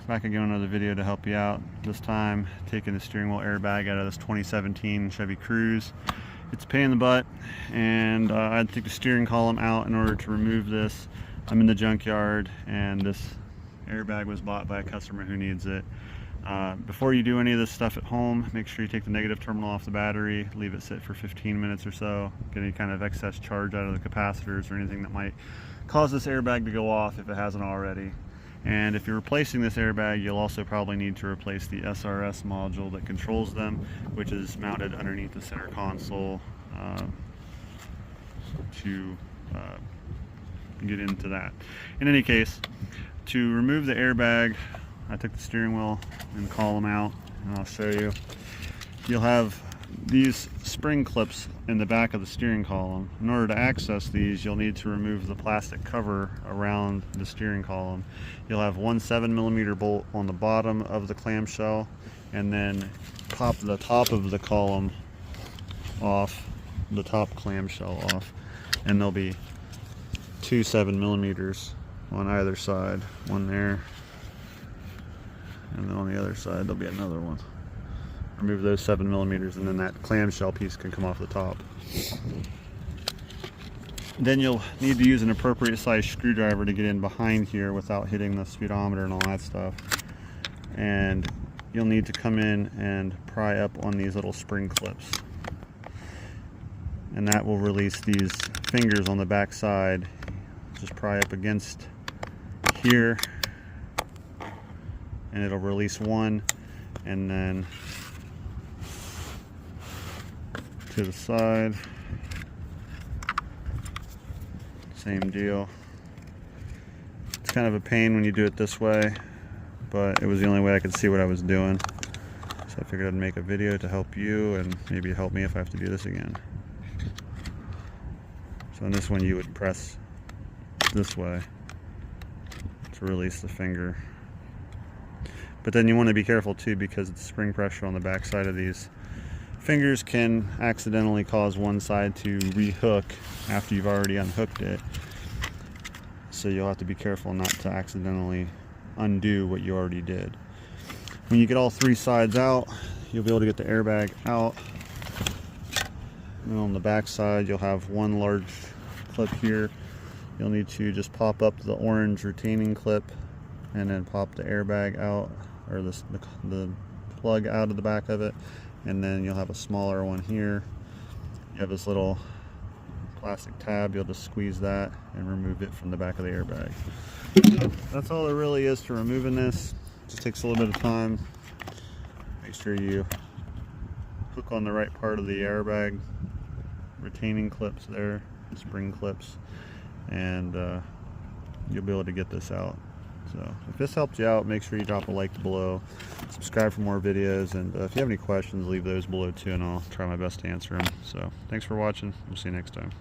Back again on another video to help you out. This time taking the steering wheel airbag out of this 2017 Chevy Cruze. It's a pain in the butt, and I had to take the steering column out in order to remove this. I'm in the junkyard, and this airbag was bought by a customer who needs it. Before you do any of this stuff at home, make sure you take the negative terminal off the battery, leave it sit for 15 minutes or so, get any kind of excess charge out of the capacitors or anything that might cause this airbag to go off if it hasn't already. And if you're replacing this airbag, you'll also probably need to replace the SRS module that controls them, which is mounted underneath the center console to get into that. In any case, to remove the airbag, I took the steering wheel and column out, and I'll show you. You'll have these spring clips in the back of the steering column. In order to access these, you'll need to remove the plastic cover around the steering column. You'll have one 7mm bolt on the bottom of the clamshell, and then pop the top of the column off, the top clamshell off, and there'll be two 7mm on either side, one there, and then on the other side there'll be another one. Remove those 7mm, and then that clamshell piece can come off the top. Then you'll need to use an appropriate size screwdriver to get in behind here without hitting the speedometer and all that stuff. And you'll need to come in and pry up on these little spring clips, and that will release these fingers on the back side. Just pry up against here, and it'll release one, and then to the side, same deal. It's kind of a pain when you do it this way, but it was the only way I could see what I was doing, so I figured I'd make a video to help you, and maybe help me if I have to do this again. So in this one, you would press this way to release the finger, but then you want to be careful too, because the spring pressure on the back side of these fingers can accidentally cause one side to rehook after you've already unhooked it. So you'll have to be careful not to accidentally undo what you already did. When you get all three sides out, you'll be able to get the airbag out. And on the back side, you'll have one large clip here. You'll need to just pop up the orange retaining clip and then pop the airbag out, or the plug out of the back of it. And then you'll have a smaller one here. You have this little plastic tab. You'll just squeeze that and remove it from the back of the airbag. So that's all there really is to removing this. It just takes a little bit of time. Make sure you hook on the right part of the airbag retaining clips there, spring clips, and you'll be able to get this out. So if this helped you out, make sure you drop a like below, subscribe for more videos, and if you have any questions, leave those below too, and I'll try my best to answer them. So thanks for watching. We'll see you next time.